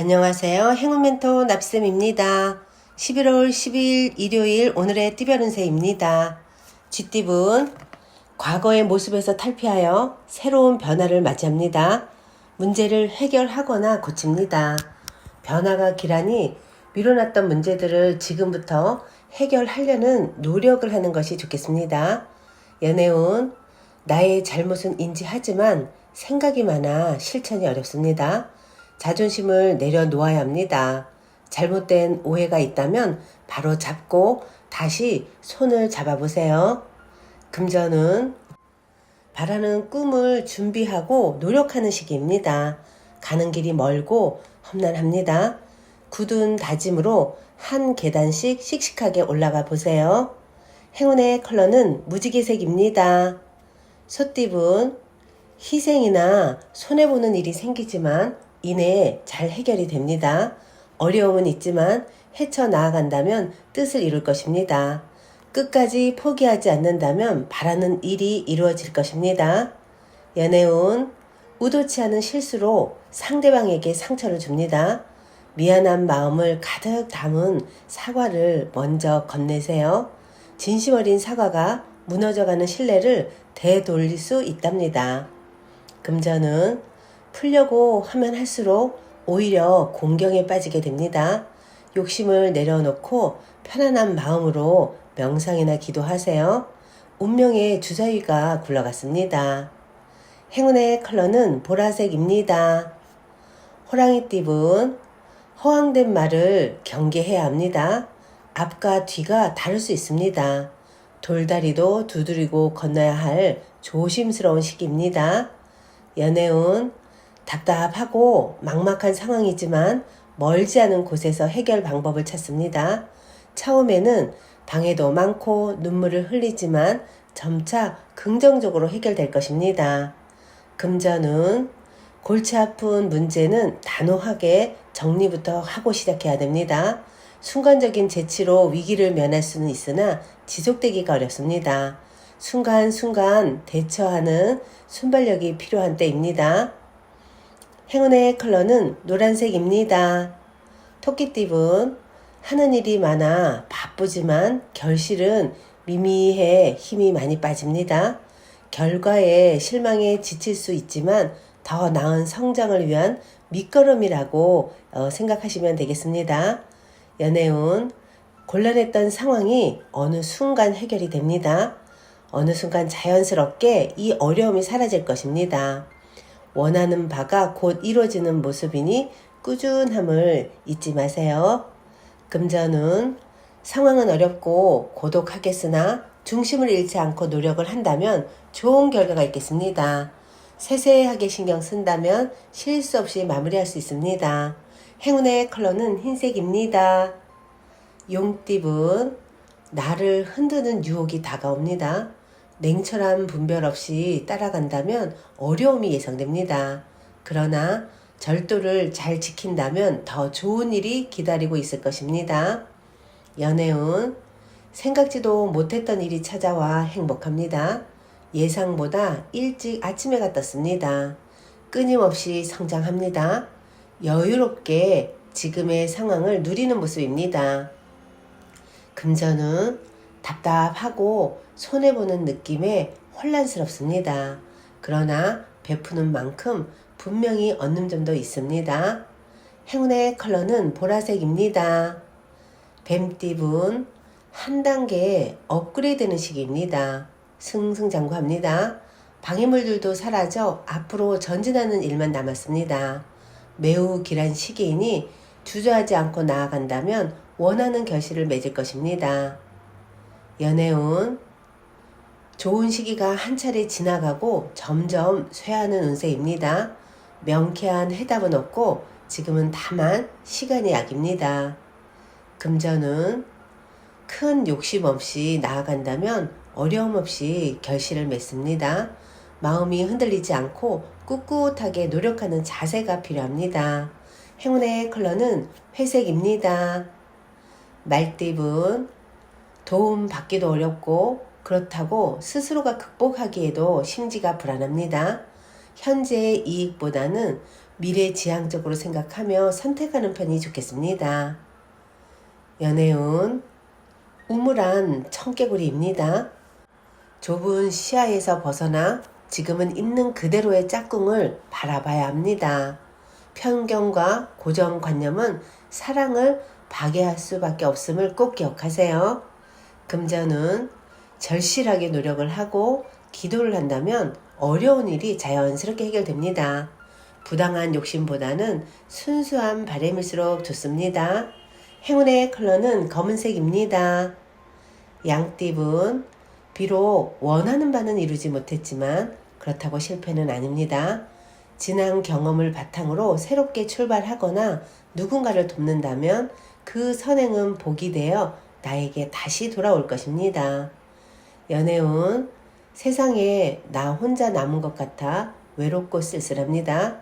안녕하세요. 행운멘토 납쌤입니다. 11월 10일 일요일 오늘의 띠별 운세입니다. 쥐띠분, 과거의 모습에서 탈피하여 새로운 변화를 맞이합니다. 문제를 해결하거나 고칩니다. 변화가 기라니 미뤄놨던 문제들을 지금부터 해결하려는 노력을 하는 것이 좋겠습니다. 연애운, 나의 잘못은 인지하지만 생각이 많아 실천이 어렵습니다. 자존심을 내려놓아야 합니다. 잘못된 오해가 있다면 바로 잡고 다시 손을 잡아보세요. 금전은 바라는 꿈을 준비하고 노력하는 시기입니다. 가는 길이 멀고 험난합니다. 굳은 다짐으로 한 계단씩 씩씩하게 올라가 보세요. 행운의 컬러는 무지개색입니다. 소띠분, 희생이나 손해보는 일이 생기지만 이내에 잘 해결이 됩니다. 어려움은 있지만 헤쳐나아간다면 뜻을 이룰 것입니다. 끝까지 포기하지 않는다면 바라는 일이 이루어질 것입니다. 연애운, 의도치 않은 실수로 상대방에게 상처를 줍니다. 미안한 마음을 가득 담은 사과를 먼저 건네세요. 진심 어린 사과가 무너져가는 신뢰를 되돌릴 수 있답니다. 금전은 풀려고 하면 할수록 오히려 공경에 빠지게 됩니다. 욕심을 내려놓고 편안한 마음으로 명상이나 기도하세요. 운명의 주사위가 굴러갔습니다. 행운의 컬러는 보라색입니다. 호랑이띠분, 허황된 말을 경계해야 합니다. 앞과 뒤가 다를 수 있습니다. 돌다리도 두드리고 건너야 할 조심스러운 시기입니다. 연애운, 답답하고 막막한 상황이지만 멀지 않은 곳에서 해결 방법을 찾습니다. 처음에는 방해도 많고 눈물을 흘리지만 점차 긍정적으로 해결될 것입니다. 금전은 골치 아픈 문제는 단호하게 정리부터 하고 시작해야 됩니다. 순간적인 재치로 위기를 면할 수는 있으나 지속되기가 어렵습니다. 순간순간 대처하는 순발력이 필요한 때입니다. 행운의 컬러는 노란색입니다. 토끼띠분, 하는 일이 많아 바쁘지만 결실은 미미해 힘이 많이 빠집니다. 결과에 실망에 지칠 수 있지만 더 나은 성장을 위한 밑거름이라고 생각하시면 되겠습니다. 연애운, 곤란했던 상황이 어느 순간 해결이 됩니다. 어느 순간 자연스럽게 이 어려움이 사라질 것입니다. 원하는 바가 곧 이루어지는 모습이니 꾸준함을 잊지 마세요. 금전은 상황은 어렵고 고독하겠으나 중심을 잃지 않고 노력을 한다면 좋은 결과가 있겠습니다. 세세하게 신경 쓴다면 실수 없이 마무리할 수 있습니다. 행운의 컬러는 흰색입니다. 용띠분, 나를 흔드는 유혹이 다가옵니다. 냉철한 분별 없이 따라간다면 어려움이 예상됩니다. 그러나 절도를 잘 지킨다면 더 좋은 일이 기다리고 있을 것입니다. 연애운, 생각지도 못했던 일이 찾아와 행복합니다. 예상보다 일찍 아침 해가 떴습니다. 끊임없이 성장합니다. 여유롭게 지금의 상황을 누리는 모습입니다. 금전은 답답하고 손해보는 느낌에 혼란스럽습니다. 그러나 베푸는 만큼 분명히 얻는 점도 있습니다. 행운의 컬러는 보라색입니다. 뱀띠분, 한 단계 업그레이드되는 시기입니다. 승승장구합니다. 방해물들도 사라져 앞으로 전진하는 일만 남았습니다. 매우 길한 시기이니 주저하지 않고 나아간다면 원하는 결실을 맺을 것입니다. 연애운, 좋은 시기가 한 차례 지나가고 점점 쇠하는 운세입니다. 명쾌한 해답은 없고 지금은 다만 시간의 약입니다. 금전은 큰 욕심 없이 나아간다면 어려움 없이 결실을 맺습니다. 마음이 흔들리지 않고 꿋꿋하게 노력하는 자세가 필요합니다. 행운의 컬러는 회색입니다. 말띠분, 도움 받기도 어렵고 그렇다고 스스로가 극복하기에도 심지가 불안합니다. 현재의 이익보다는 미래지향적으로 생각하며 선택하는 편이 좋겠습니다. 연애운 우물안 청개구리입니다. 좁은 시야에서 벗어나 지금은 있는 그대로의 짝꿍을 바라봐야 합니다. 편견과 고정관념은 사랑을 파괴할 수밖에 없음을 꼭 기억하세요. 금전은 절실하게 노력을 하고 기도를 한다면 어려운 일이 자연스럽게 해결됩니다. 부당한 욕심보다는 순수한 바람일수록 좋습니다. 행운의 컬러는 검은색입니다. 양띠분, 비록 원하는 바는 이루지 못했지만 그렇다고 실패는 아닙니다. 지난 경험을 바탕으로 새롭게 출발하거나 누군가를 돕는다면 그 선행은 복이 되어 나에게 다시 돌아올 것입니다. 연애운, 세상에 나 혼자 남은 것 같아 외롭고 쓸쓸합니다.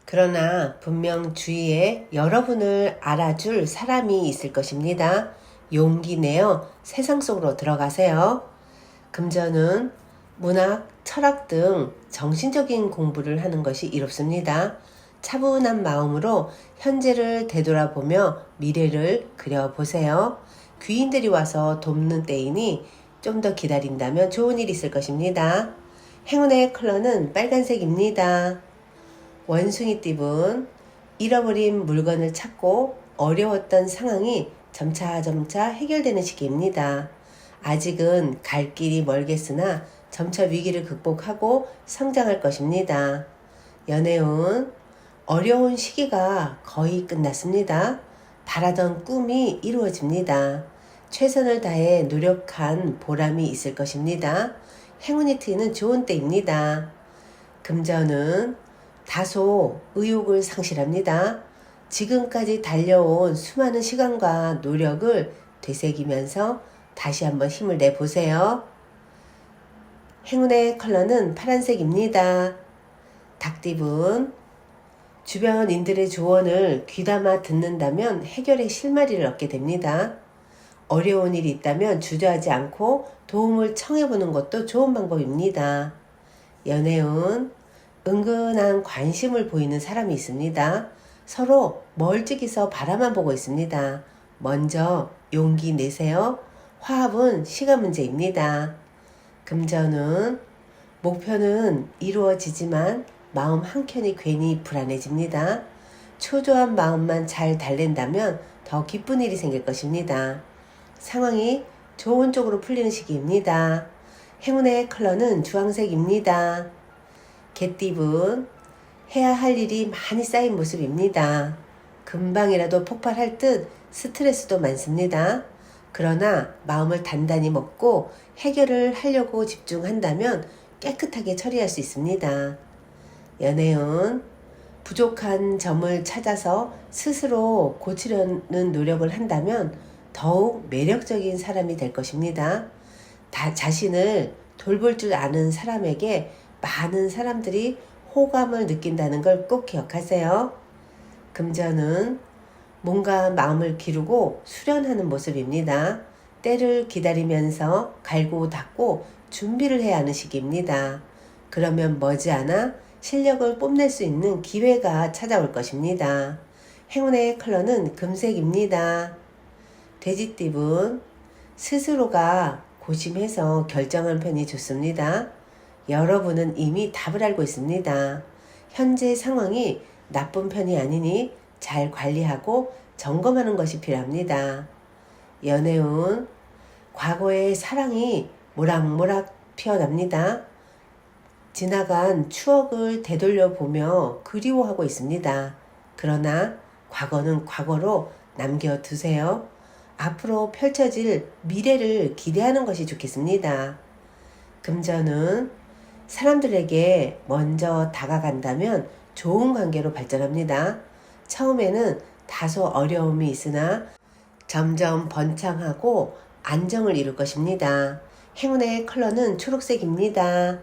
그러나 분명 주위에 여러분을 알아줄 사람이 있을 것입니다. 용기 내어 세상 속으로 들어가세요. 금전은 문학, 철학 등 정신적인 공부를 하는 것이 이롭습니다. 차분한 마음으로 현재를 되돌아보며 미래를 그려보세요. 귀인들이 와서 돕는 때이니 좀 더 기다린다면 좋은 일이 있을 것입니다. 행운의 컬러는 빨간색입니다. 원숭이띠분, 잃어버린 물건을 찾고 어려웠던 상황이 점차 해결되는 시기입니다. 아직은 갈 길이 멀겠으나 점차 위기를 극복하고 성장할 것입니다. 연애운, 어려운 시기가 거의 끝났습니다. 바라던 꿈이 이루어집니다. 최선을 다해 노력한 보람이 있을 것입니다. 행운이 트이는 좋은 때입니다. 금전은 다소 의욕을 상실합니다. 지금까지 달려온 수많은 시간과 노력을 되새기면서 다시 한번 힘을 내보세요. 행운의 컬러는 파란색입니다. 닭띠분, 주변인들의 조언을 귀담아 듣는다면 해결의 실마리를 얻게 됩니다. 어려운 일이 있다면 주저하지 않고 도움을 청해보는 것도 좋은 방법입니다. 연애운, 은근한 관심을 보이는 사람이 있습니다. 서로 멀찍이서 바라만 보고 있습니다. 먼저 용기 내세요. 화합은 시간 문제입니다. 금전은 목표는 이루어지지만 마음 한켠이 괜히 불안해집니다. 초조한 마음만 잘 달랜다면 더 기쁜 일이 생길 것입니다. 상황이 좋은 쪽으로 풀리는 시기입니다. 행운의 컬러는 주황색입니다. 개띠분, 해야 할 일이 많이 쌓인 모습입니다. 금방이라도 폭발할 듯 스트레스도 많습니다. 그러나 마음을 단단히 먹고 해결을 하려고 집중한다면 깨끗하게 처리할 수 있습니다. 연애운, 부족한 점을 찾아서 스스로 고치려는 노력을 한다면 더욱 매력적인 사람이 될 것입니다. 자신을 돌볼 줄 아는 사람에게 많은 사람들이 호감을 느낀다는 걸 꼭 기억하세요. 금전은 뭔가 마음을 기르고 수련하는 모습입니다. 때를 기다리면서 갈고 닦고 준비를 해야 하는 시기입니다. 그러면 머지않아 실력을 뽐낼 수 있는 기회가 찾아올 것입니다. 행운의 컬러는 금색입니다. 돼지띠분, 스스로가 고심해서 결정한 편이 좋습니다. 여러분은 이미 답을 알고 있습니다. 현재 상황이 나쁜 편이 아니니 잘 관리하고 점검하는 것이 필요합니다. 연애운, 과거의 사랑이 모락모락 피어납니다. 지나간 추억을 되돌려 보며 그리워하고 있습니다. 그러나 과거는 과거로 남겨두세요. 앞으로 펼쳐질 미래를 기대하는 것이 좋겠습니다. 금전은 사람들에게 먼저 다가간다면 좋은 관계로 발전합니다. 처음에는 다소 어려움이 있으나 점점 번창하고 안정을 이룰 것입니다. 행운의 컬러는 초록색입니다.